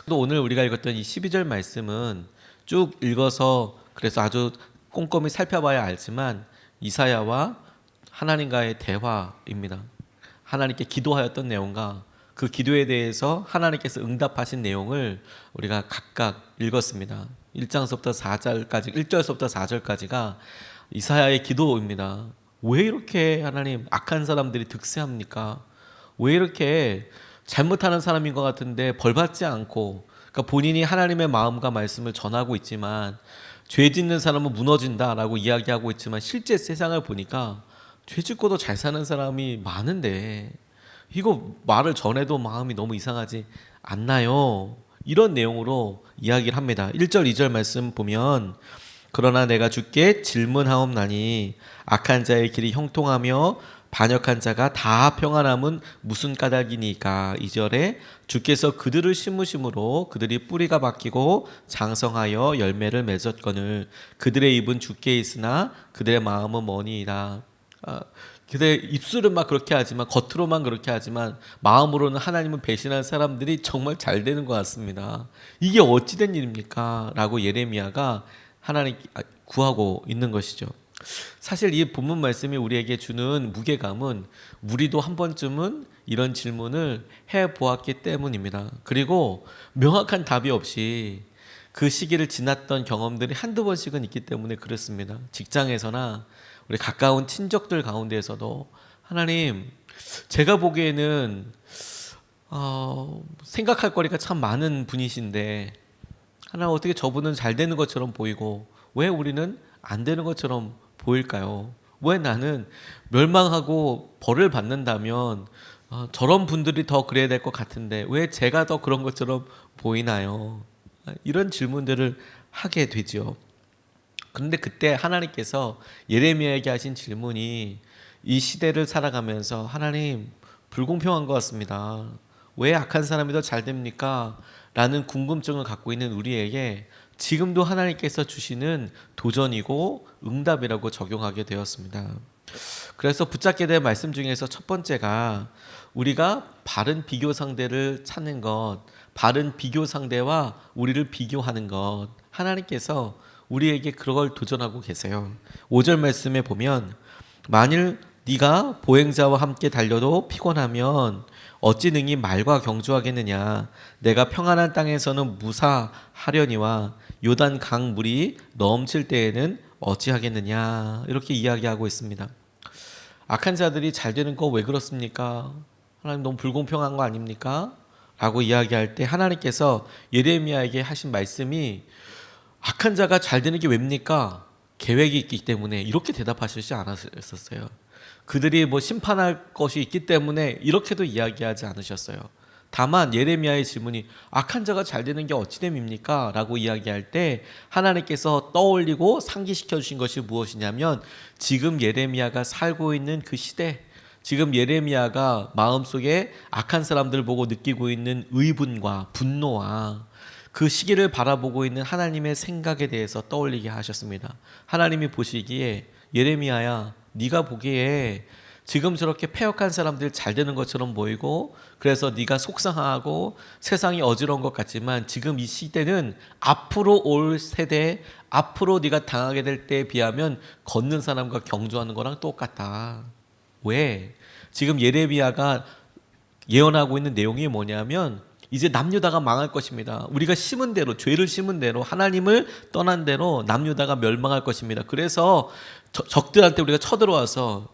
또 오늘 우리가 읽었던 이 12절 말씀은 쭉 읽어서 그래서 아주 꼼꼼히 살펴봐야 알지만 이사야와 하나님과의 대화입니다. 하나님께 기도하였던 내용과 그 기도에 대해서 하나님께서 응답하신 내용을 우리가 각각 읽었습니다. 1장서부터 4절까지, 1절서부터 4절까지가 이사야의 기도입니다. 왜 이렇게 하나님 악한 사람들이 득세합니까? 왜 이렇게 잘못하는 사람인 것 같은데 벌받지 않고, 그러니까 본인이 하나님의 마음과 말씀을 전하고 있지만 죄 짓는 사람은 무너진다라고 이야기하고 있지만 실제 세상을 보니까 죄 짓고도 잘 사는 사람이 많은데 이거 말을 전해도 마음이 너무 이상하지 않나요? 이런 내용으로 이야기를 합니다. 1절 2절 말씀 보면 그러나 내가 주께 질문하옵나니 악한 자의 길이 형통하며 반역한 자가 다 평안함은 무슨 까닭이니까. 2절에 주께서 그들을 심으심으로 그들이 뿌리가 박히고 장성하여 열매를 맺었거늘 그들의 입은 주께 있으나 그들의 마음은 머니이다. 그들의 입술은 막 그렇게 하지만, 겉으로만 그렇게 하지만 마음으로는 하나님을 배신한 사람들이 정말 잘 되는 것 같습니다. 이게 어찌된 일입니까? 라고 예레미야가 하나님 구하고 있는 것이죠. 사실 이 본문 말씀이 우리에게 주는 무게감은 우리도 한 번쯤은 이런 질문을 해보았기 때문입니다. 그리고 명확한 답이 없이 그 시기를 지났던 경험들이 한두 번씩은 있기 때문에 그렇습니다. 직장에서나 우리 가까운 친족들 가운데에서도 하나님, 제가 보기에는 생각할 거리가 참 많은 분이신데 하나님, 어떻게 저분은 잘 되는 것처럼 보이고 왜 우리는 안 되는 것처럼 보일까요? 왜 나는 멸망하고 벌을 받는다면 저런 분들이 더 그래야 될 것 같은데 왜 제가 더 그런 것처럼 보이나요? 이런 질문들을 하게 되죠. 그런데 그때 하나님께서 예레미야에게 하신 질문이 이 시대를 살아가면서 하나님, 불공평한 것 같습니다. 왜 악한 사람이 더 잘 됩니까? 라는 궁금증을 갖고 있는 우리에게 지금도 하나님께서 주시는 도전이고 응답이라고 적용하게 되었습니다. 그래서 붙잡게 된 말씀 중에서 첫 번째가 우리가 바른 비교 상대를 찾는 것, 바른 비교 상대와 우리를 비교하는 것, 하나님께서 우리에게 그걸 도전하고 계세요. 5절 말씀에 보면 만일 네가 보행자와 함께 달려도 피곤하면 어찌 능히 말과 경주하겠느냐. 내가 평안한 땅에서는 무사하려니와 요단 강 물이 넘칠 때에는 어찌하겠느냐. 이렇게 이야기하고 있습니다. 악한 자들이 잘 되는 거 왜 그렇습니까? 하나님, 너무 불공평한 거 아닙니까? 라고 이야기할 때 하나님께서 예레미야에게 하신 말씀이 악한 자가 잘 되는 게 왜입니까? 계획이 있기 때문에, 이렇게 대답하시지 않았었어요. 그들이 뭐 심판할 것이 있기 때문에 이렇게도 이야기하지 않으셨어요. 다만 예레미야의 질문이 악한 자가 잘 되는 게 어찌 됨입니까? 라고 이야기할 때 하나님께서 떠올리고 상기시켜 주신 것이 무엇이냐면 지금 예레미야가 살고 있는 그 시대, 지금 예레미야가 마음속에 악한 사람들 보고 느끼고 있는 의분과 분노와 그 시기를 바라보고 있는 하나님의 생각에 대해서 떠올리게 하셨습니다. 하나님이 보시기에 예레미야야, 네가 보기에 지금 저렇게 패역한 사람들 잘 되는 것처럼 보이고 그래서 네가 속상하고 세상이 어지러운 것 같지만 지금 이 시대는 앞으로 올 세대, 앞으로 네가 당하게 될 때에 비하면 걷는 사람과 경주하는 거랑 똑같다. 왜? 지금 예레미야가 예언하고 있는 내용이 뭐냐면 이제 남유다가 망할 것입니다. 우리가 심은 대로, 죄를 심은 대로, 하나님을 떠난 대로 남유다가 멸망할 것입니다. 그래서 적들한테 우리가 쳐들어와서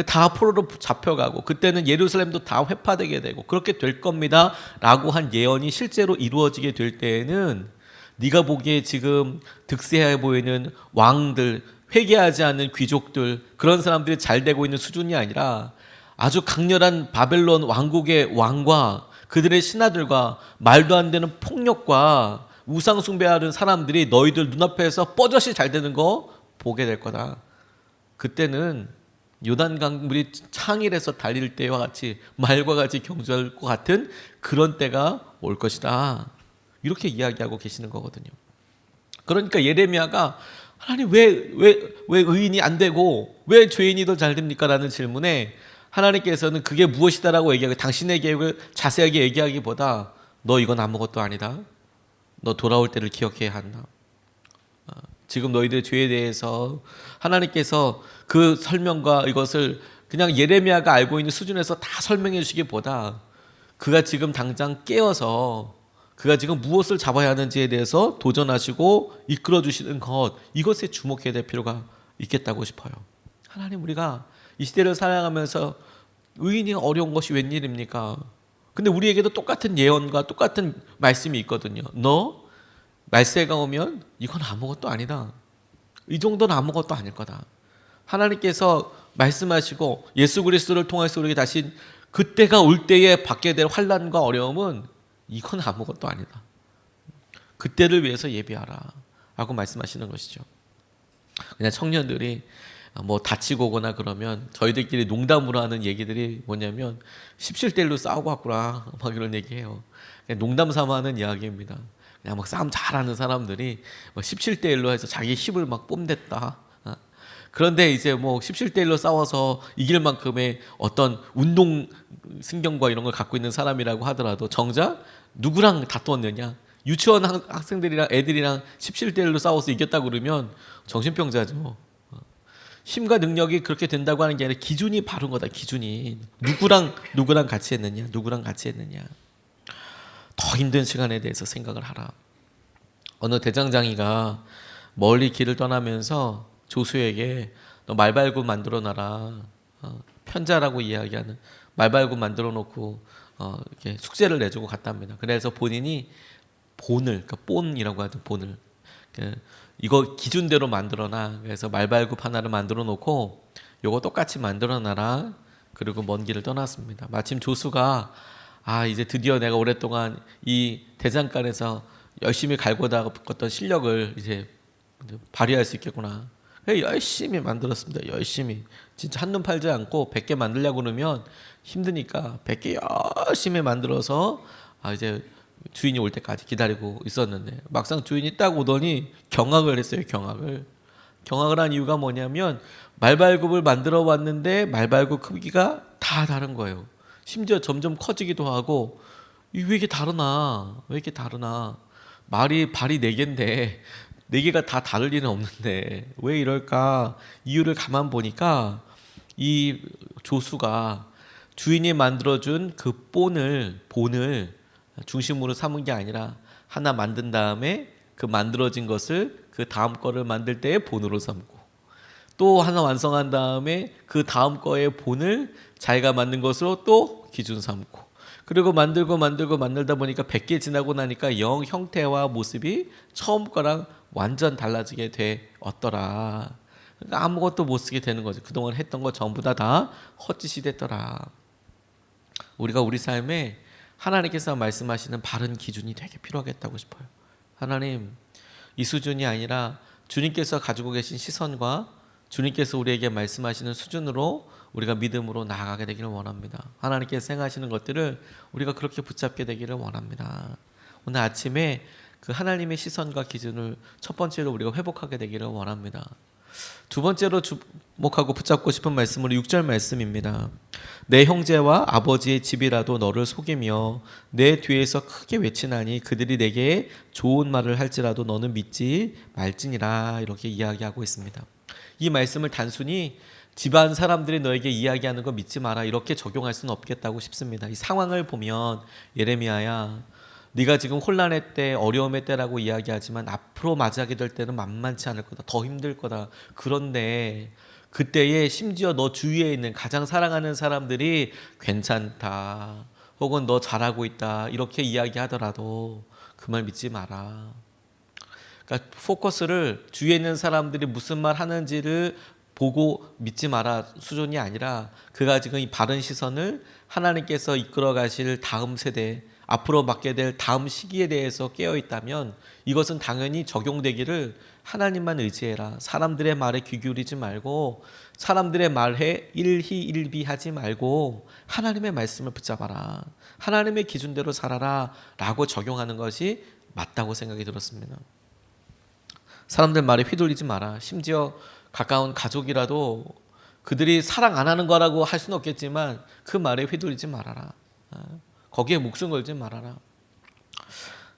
다 포로로 잡혀가고 그때는 예루살렘도 다 회파되게 되고 그렇게 될 겁니다 라고 한 예언이 실제로 이루어지게 될 때에는 네가 보기에 지금 득세해 보이는 왕들, 회개하지 않는 귀족들, 그런 사람들이 잘 되고 있는 수준이 아니라 아주 강렬한 바벨론 왕국의 왕과 그들의 신하들과 말도 안 되는 폭력과 우상 숭배하는 사람들이 너희들 눈앞에서 뻐젓이 잘 되는 거 보게 될 거다. 그때는 요단강 물이 창일에서 달릴 때와 같이 말과 같이 경주할 것 같은 그런 때가 올 것이다. 이렇게 이야기하고 계시는 거거든요. 그러니까 예레미야가 하나님, 왜 의인이 안 되고 왜 죄인이 더 잘 됩니까? 라는 질문에 하나님께서는 그게 무엇이다라고 얘기하고 당신의 계획을 자세하게 얘기하기보다 너 이건 아무것도 아니다. 너 돌아올 때를 기억해야 한다. 지금 너희들의 죄에 대해서 하나님께서 그 설명과 이것을 그냥 예레미야가 알고 있는 수준에서 다 설명해 주시기보다 그가 지금 당장 깨어서 그가 지금 무엇을 잡아야 하는지에 대해서 도전하시고 이끌어 주시는 것, 이것에 주목해야 될 필요가 있겠다고 싶어요. 하나님, 우리가 이 시대를 살아가면서 의인이 어려운 것이 웬일입니까? 근데 우리에게도 똑같은 예언과 똑같은 말씀이 있거든요. 너 말세가 오면 이건 아무것도 아니다. 이 정도는 아무것도 아닐 거다. 하나님께서 말씀하시고 예수 그리스도를 통해서 우리에게 다시 그때가 올 때에 받게 될 환난과 어려움은 이건 아무것도 아니다. 그때를 위해서 예비하라 라고 말씀하시는 것이죠. 그냥 청년들이 뭐 다치고 오거나 그러면 저희들끼리 농담으로 하는 얘기들이 뭐냐면 17대1로 싸우고 왔구나 막 이런 얘기해요. 그냥 농담 삼아 하는 이야기입니다. 그냥 막 싸움 잘하는 사람들이 17대1로 해서 자기 힘을 막 뽐냈다. 그런데 이제 뭐 17대1로 싸워서 이길 만큼의 어떤 운동 신경과 이런 걸 갖고 있는 사람이라고 하더라도 정작 누구랑 다투었느냐? 유치원 학생들이랑 애들이랑 17대1로 싸워서 이겼다고 그러면 정신병자죠. 힘과 능력이 그렇게 된다고 하는 게 아니라 기준이 바른 거다. 기준이 누구랑 같이 했느냐, 누구랑 같이 했느냐. 더 힘든 시간에 대해서 생각을 하라. 어느 대장장이가 멀리 길을 떠나면서 조수에게 너 말발굽 만들어 놔라. 편자라고 이야기하는 말발굽 만들어 놓고 이렇게 숙제를 내주고 갔답니다. 그래서 본인이 본을, 그러니까 본이라고 하죠. 본을. 이거 기준대로 만들어놔. 그래서 말발굽 하나를 만들어 놓고 요거 똑같이 만들어 놔라. 그리고 먼 길을 떠났습니다. 마침 조수가 이제 드디어 내가 오랫동안 이 대장간에서 열심히 갈고 닦았던 실력을 이제 발휘할 수 있겠구나. 열심히 만들었습니다. 열심히. 진짜 한눈 팔지 않고 100개 만들려고 그러면 힘드니까 100개 열심히 만들어서 이제 주인이 올 때까지 기다리고 있었는데 막상 주인이 딱 오더니 경악을 했어요. 경악을 한 이유가 뭐냐면 말발굽을 만들어 왔는데 말발굽 크기가 다 다른 거예요. 심지어 점점 커지기도 하고 왜 이렇게 다르나? 발이 4개인데 4개가 다 다를 리는 없는데 왜 이럴까? 이유를 가만 보니까 이 조수가 주인이 만들어준 그 본을 중심으로 삼은 게 아니라 하나 만든 다음에 그 만들어진 것을 그 다음 거를 만들 때의 본으로 삼고 또 하나 완성한 다음에 그 다음 거의 본을 자기가 만든 것으로 또 기준 삼고 그리고 만들다 보니까 100개 지나고 나니까 영 형태와 모습이 처음 거랑 완전 달라지게 되었더라. 그러니까 아무것도 못 쓰게 되는 거죠. 그동안 했던 거 전부 다 헛짓이 됐더라. 우리가 우리 삶에 하나님께서 말씀하시는 바른 기준이 되게 필요하겠다고 싶어요. 하나님, 이 수준이 아니라 주님께서 가지고 계신 시선과 주님께서 우리에게 말씀하시는 수준으로 우리가 믿음으로 나아가게 되기를 원합니다. 하나님께서 행하시는 것들을 우리가 그렇게 붙잡게 되기를 원합니다. 오늘 아침에 그 하나님의 시선과 기준을 첫 번째로 우리가 회복하게 되기를 원합니다. 두 번째로 주목하고 붙잡고 싶은 말씀으로 6절 말씀입니다. 내 형제와 아버지의 집이라도 너를 속이며 내 뒤에서 크게 외치나니 그들이 내게 좋은 말을 할지라도 너는 믿지 말지니라 이렇게 이야기하고 있습니다. 이 말씀을 단순히 집안 사람들이 너에게 이야기하는 거 믿지 마라 이렇게 적용할 수는 없겠다고 싶습니다. 이 상황을 보면 예레미야야 네가 지금 혼란의 때 어려움의 때라고 이야기하지만 앞으로 맞이하게 될 때는 만만치 않을 거다. 더 힘들 거다. 그런데 그때에 심지어 너 주위에 있는 가장 사랑하는 사람들이 괜찮다 혹은 너 잘하고 있다 이렇게 이야기하더라도 그 말 믿지 마라. 그러니까 포커스를 주위에 있는 사람들이 무슨 말 하는지를 보고 믿지 마라 수준이 아니라 그가 지금 이 바른 시선을 하나님께서 이끌어 가실 다음 세대 앞으로 맞게 될 다음 시기에 대해서 깨어 있다면 이것은 당연히 적용되기를 하나님만 의지해라. 사람들의 말에 귀 기울이지 말고 사람들의 말에 일희일비하지 말고 하나님의 말씀을 붙잡아라. 하나님의 기준대로 살아라 라고 적용하는 것이 맞다고 생각이 들었습니다. 사람들 말에 휘둘리지 마라. 심지어 가까운 가족이라도 그들이 사랑 안 하는 거라고 할 수는 없겠지만 그 말에 휘둘리지 말아라. 거기에 목숨 걸지 말아라.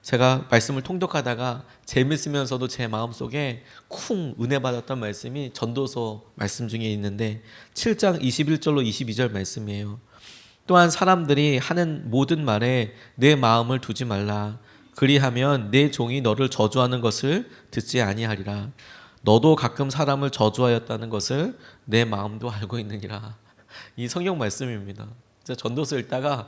제가 말씀을 통독하다가 재밌으면서도 제 마음속에 쿵 은혜 받았던 말씀이 전도서 말씀 중에 있는데 7장 21절로 22절 말씀이에요. 또한 사람들이 하는 모든 말에 내 마음을 두지 말라. 그리하면 내 종이 너를 저주하는 것을 듣지 아니하리라. 너도 가끔 사람을 저주하였다는 것을 내 마음도 알고 있느니라. 이 성경 말씀입니다. 제가 전도서 읽다가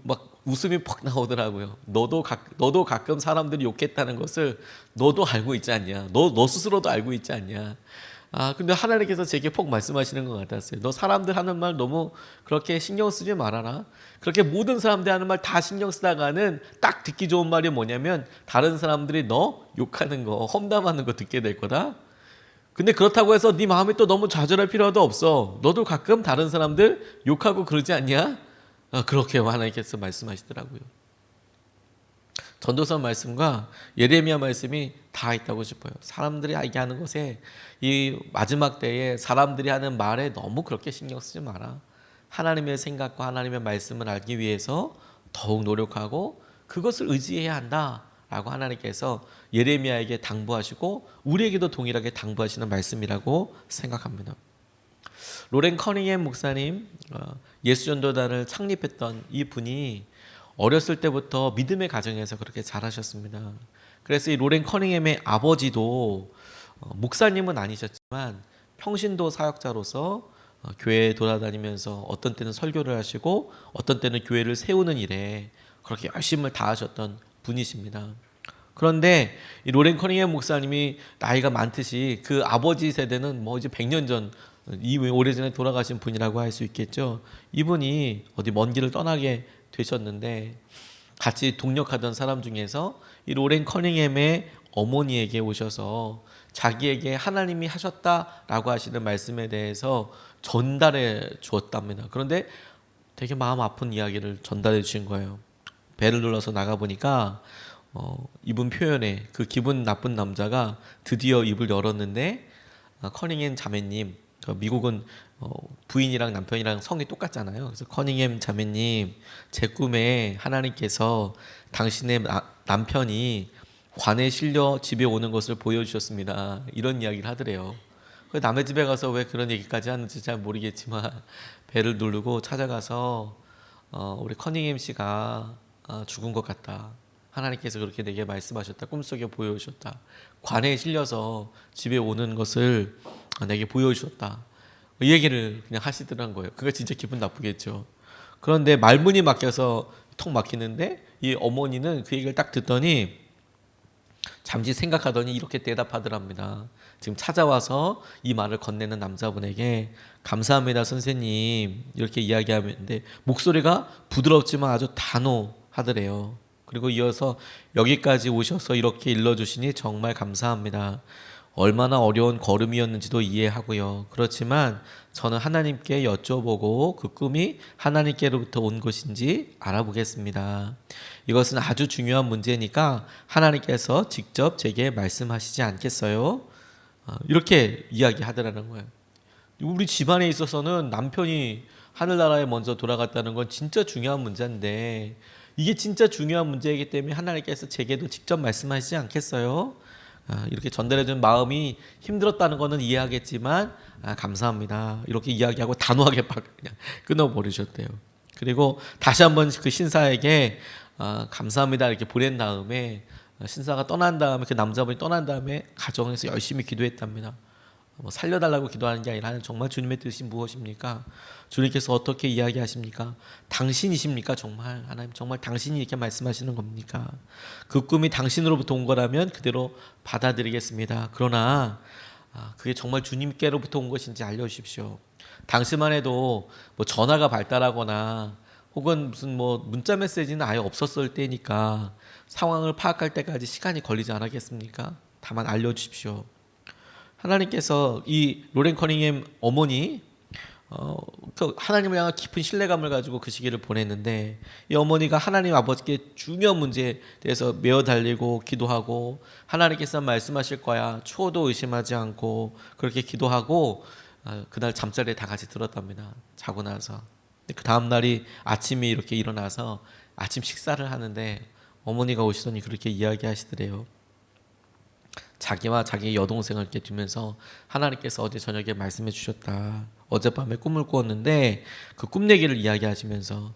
막 웃음이 퍽 나오더라고요. 너도 가끔 사람들이 욕했다는 것을 너도 알고 있지 않냐? 너 스스로도 알고 있지 않냐? 근데 하나님께서 제게 퍽 말씀하시는 것 같았어요. 너 사람들 하는 말 너무 그렇게 신경 쓰지 말아라. 그렇게 모든 사람들이 하는 말 다 신경 쓰다가는 딱 듣기 좋은 말이 뭐냐면 다른 사람들이 너 욕하는 거, 험담하는 거 듣게 될 거다. 근데 그렇다고 해서 네 마음이 또 너무 좌절할 필요도 없어. 너도 가끔 다른 사람들 욕하고 그러지 않냐? 그렇게 하나님께서 말씀하시더라고요. 전도서 말씀과 예레미야 말씀이 다 있다고 싶어요. 사람들이 얘기하는 것에 이 마지막 때에 사람들이 하는 말에 너무 그렇게 신경 쓰지 마라. 하나님의 생각과 하나님의 말씀을 알기 위해서 더욱 노력하고 그것을 의지해야 한다라고 하나님께서 예레미야에게 당부하시고 우리에게도 동일하게 당부하시는 말씀이라고 생각합니다. 로렌 커닝햄 목사님, 예수전도단을 창립했던 이 분이 어렸을 때부터 믿음의 가정에서 그렇게 자라셨습니다. 그래서 이 로렌 커닝햄의 아버지도 목사님은 아니셨지만 평신도 사역자로서 교회에 돌아다니면서 어떤 때는 설교를 하시고 어떤 때는 교회를 세우는 일에 그렇게 열심을 다하셨던 분이십니다. 그런데 이 로렌 커닝햄 목사님이 나이가 많듯이 그 아버지 세대는 뭐 이제 100년 전 이미 오래전에 돌아가신 분이라고 할 수 있겠죠. 이분이 어디 먼 길을 떠나게 되셨는데 같이 동역하던 사람 중에서 이 로렌 커닝햄의 어머니에게 오셔서 자기에게 하나님이 하셨다라고 하시는 말씀에 대해서 전달해 주었답니다. 그런데 되게 마음 아픈 이야기를 전달해 주신 거예요. 배를 눌러서 나가보니까 이분 표현에 그 기분 나쁜 남자가 드디어 입을 열었는데 커닝햄 자매님, 미국은 부인이랑 남편이랑 성이 똑같잖아요. 그래서 커닝햄 자매님, 제 꿈에 하나님께서 당신의 남편이 관에 실려 집에 오는 것을 보여주셨습니다. 이런 이야기를 하더래요. 남의 집에 가서 왜 그런 얘기까지 하는지 잘 모르겠지만 배를 누르고 찾아가서 우리 커닝햄 씨가 죽은 것 같다. 하나님께서 그렇게 내게 말씀하셨다. 꿈속에 보여주셨다. 관에 실려서 집에 오는 것을 내게 보여주셨다. 이 얘기를 그냥 하시더란 거예요. 그거 진짜 기분 나쁘겠죠. 그런데 말문이 막혀서 턱 막히는데 이 어머니는 그 얘기를 딱 듣더니 잠시 생각하더니 이렇게 대답하더랍니다. 지금 찾아와서 이 말을 건네는 남자분에게 감사합니다 선생님 이렇게 이야기하는데 목소리가 부드럽지만 아주 단호하더래요. 그리고 이어서 여기까지 오셔서 이렇게 일러주시니 정말 감사합니다. 얼마나 어려운 걸음이었는지도 이해하고요. 그렇지만 저는 하나님께 여쭤보고 그 꿈이 하나님께로부터 온 것인지 알아보겠습니다. 이것은 아주 중요한 문제니까 하나님께서 직접 제게 말씀하시지 않겠어요? 이렇게 이야기하더라는 거예요. 우리 집안에 있어서는 남편이 하늘나라에 먼저 돌아갔다는 건 진짜 중요한 문제인데 이게 진짜 중요한 문제이기 때문에 하나님께서 제게도 직접 말씀하시지 않겠어요? 이렇게 전달해준 마음이 힘들었다는 거는 이해하겠지만 감사합니다. 이렇게 이야기하고 단호하게 그냥 끊어버리셨대요. 그리고 다시 한번 그 신사에게 감사합니다 이렇게 보낸 다음에 신사가 떠난 다음에 그 남자분이 떠난 다음에 가정에서 열심히 기도했답니다. 뭐 살려달라고 기도하는 게 아니라 정말 주님의 뜻이 무엇입니까? 주님께서 어떻게 이야기하십니까? 당신이십니까? 정말 하나님 정말 당신이 이렇게 말씀하시는 겁니까? 그 꿈이 당신으로부터 온 거라면 그대로 받아들이겠습니다. 그러나 그게 정말 주님께로부터 온 것인지 알려주십시오. 당시만 해도 뭐 전화가 발달하거나 혹은 무슨 뭐 문자 메시지는 아예 없었을 때니까 상황을 파악할 때까지 시간이 걸리지 않았겠습니까? 다만 알려주십시오. 하나님께서 이 로렌 커닝햄 어머니 하나님을 향한 깊은 신뢰감을 가지고 그 시기를 보냈는데 이 어머니가 하나님 아버지께 중요한 문제에 대해서 메어 달리고 기도하고 하나님께서 말씀하실 거야 초도 의심하지 않고 그렇게 기도하고 그날 잠자리에 다 같이 들었답니다. 자고 나서 그 다음 날이 아침에 이렇게 일어나서 아침 식사를 하는데 어머니가 오시더니 그렇게 이야기하시더래요. 자기와 자기 여동생을 이렇게 두면서 하나님께서 어제 저녁에 말씀해 주셨다. 어젯밤에 꿈을 꾸었는데 그 꿈 얘기를 이야기하시면서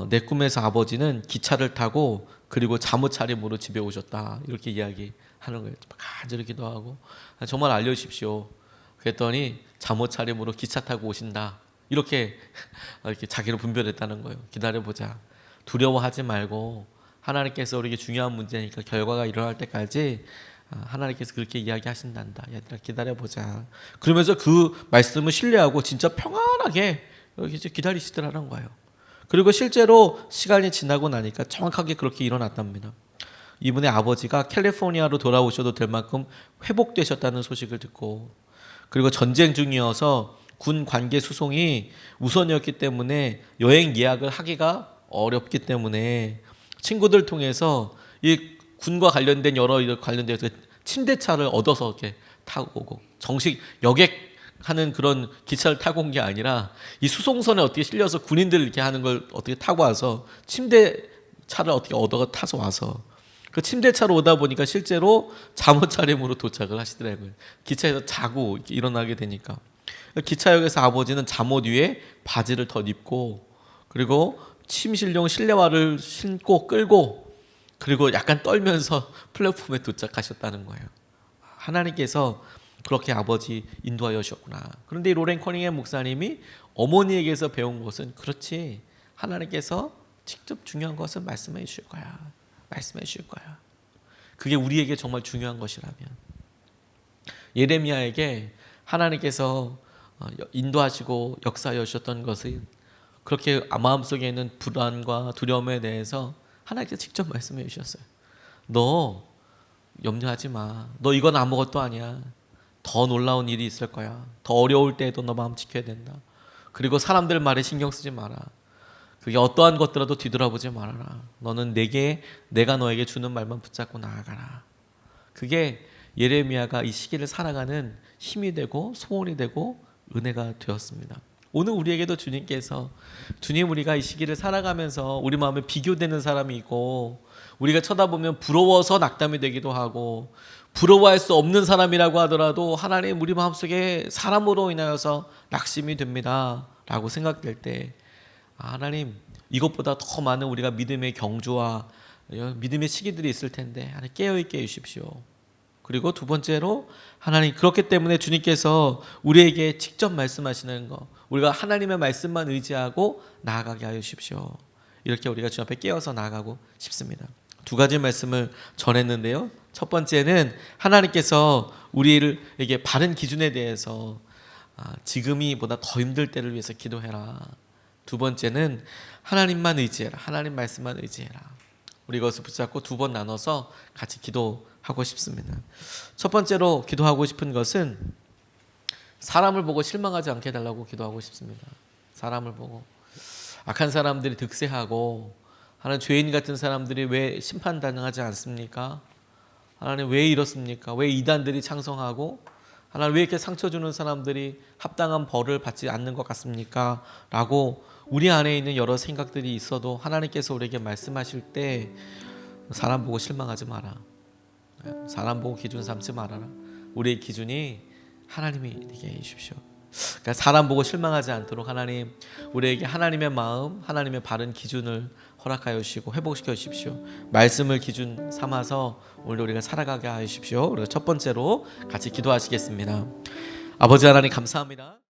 내 꿈에서 아버지는 기차를 타고 그리고 잠옷 차림으로 집에 오셨다. 이렇게 이야기하는 거예요. 간절히 기도하고 정말 알려주십시오. 그랬더니 잠옷 차림으로 기차 타고 오신다. 이렇게 자기를 분별했다는 거예요. 기다려보자. 두려워하지 말고 하나님께서 우리에게 중요한 문제니까 결과가 일어날 때까지 하나님께서 그렇게 이야기하신단다. 얘들아 기다려보자. 그러면서 그 말씀을 신뢰하고 진짜 평안하게 이렇게 기다리시더라는 거예요. 그리고 실제로 시간이 지나고 나니까 정확하게 그렇게 일어났답니다. 이분의 아버지가 캘리포니아로 돌아오셔도 될 만큼 회복되셨다는 소식을 듣고, 그리고 전쟁 중이어서 군 관계 수송이 우선이었기 때문에 여행 예약을 하기가 어렵기 때문에 친구들 통해서 이 군과 관련된 여러 관련된 침대차를 얻어서 이렇게 타고 오고, 정식 여객하는 그런 기차를 타고 온 게 아니라 이 수송선에 어떻게 실려서 군인들 이렇게 하는 걸 어떻게 타고 와서 침대차를 어떻게 얻어 타서 와서 그 침대차로 오다 보니까 실제로 잠옷 차림으로 도착을 하시더라고요. 기차에서 자고 일어나게 되니까 기차역에서 아버지는 잠옷 위에 바지를 더 입고, 그리고 침실용 실내화를 신고 끌고, 그리고 약간 떨면서 플랫폼에 도착하셨다는 거예요. 하나님께서 그렇게 아버지 인도하여 주셨구나. 그런데 이 로렌 커닝햄 목사님이 어머니에게서 배운 것은, 그렇지, 하나님께서 직접 중요한 것은 말씀해 주실 거야. 말씀해 주실 거야. 그게 우리에게 정말 중요한 것이라면, 예레미야에게 하나님께서 인도하시고 역사하여 주셨던 것은, 그렇게 마음속에 있는 불안과 두려움에 대해서 하나님께서 직접 말씀해 주셨어요. 너 염려하지 마. 너 이건 아무것도 아니야. 더 놀라운 일이 있을 거야. 더 어려울 때에도 너 마음 지켜야 된다. 그리고 사람들 말에 신경 쓰지 마라. 그게 어떠한 것들라도 뒤돌아보지 말아라. 너는 내가 너에게 주는 말만 붙잡고 나아가라. 그게 예레미야가 이 시기를 살아가는 힘이 되고 소원이 되고 은혜가 되었습니다. 오늘 우리에게도 주님께서, 주님, 우리가 이 시기를 살아가면서 우리 마음에 비교되는 사람이 있고, 우리가 쳐다보면 부러워서 낙담이 되기도 하고, 부러워할 수 없는 사람이라고 하더라도 하나님 우리 마음속에 사람으로 인하여서 낙심이 됩니다 라고 생각될 때, 하나님 이것보다 더 많은 우리가 믿음의 경주와 믿음의 시기들이 있을 텐데 하나님 깨어있게 해주십시오. 그리고 두 번째로, 하나님 그렇기 때문에 주님께서 우리에게 직접 말씀하시는 거, 우리가 하나님의 말씀만 의지하고 나아가게 하여 주십시오. 이렇게 우리가 주 앞에 깨어서 나아가고 싶습니다. 두 가지 말씀을 전했는데요. 첫 번째는 하나님께서 우리에게 바른 기준에 대해서 지금이 보다 더 힘들 때를 위해서 기도해라. 두 번째는 하나님만 의지해라. 하나님 말씀만 의지해라. 우리 이것을 붙잡고 두 번 나눠서 같이 기도하고 싶습니다. 첫 번째로 기도하고 싶은 것은 사람을 보고 실망하지 않게 해달라고 기도하고 싶습니다. 사람을 보고 악한 사람들이 득세하고, 하나님 죄인 같은 사람들이 왜 심판당하지 않습니까? 하나님 왜 이렇습니까? 왜 이단들이 창성하고, 하나님 왜 이렇게 상처 주는 사람들이 합당한 벌을 받지 않는 것 같습니까? 라고 우리 안에 있는 여러 생각들이 있어도 하나님께서 우리에게 말씀하실 때 사람 보고 실망하지 마라. 사람 보고 기준 삼지 말아라. 우리의 기준이 하나님이 되게 해주십시오. 그러니까 사람 보고 실망하지 않도록 하나님 우리에게 하나님의 마음, 하나님의 바른 기준을 허락하여 주시고 회복시켜 주십시오. 말씀을 기준 삼아서 오늘 우리가 살아가게 하여 주십시오. 그래서 첫 번째로 같이 기도하시겠습니다. 아버지 하나님 감사합니다.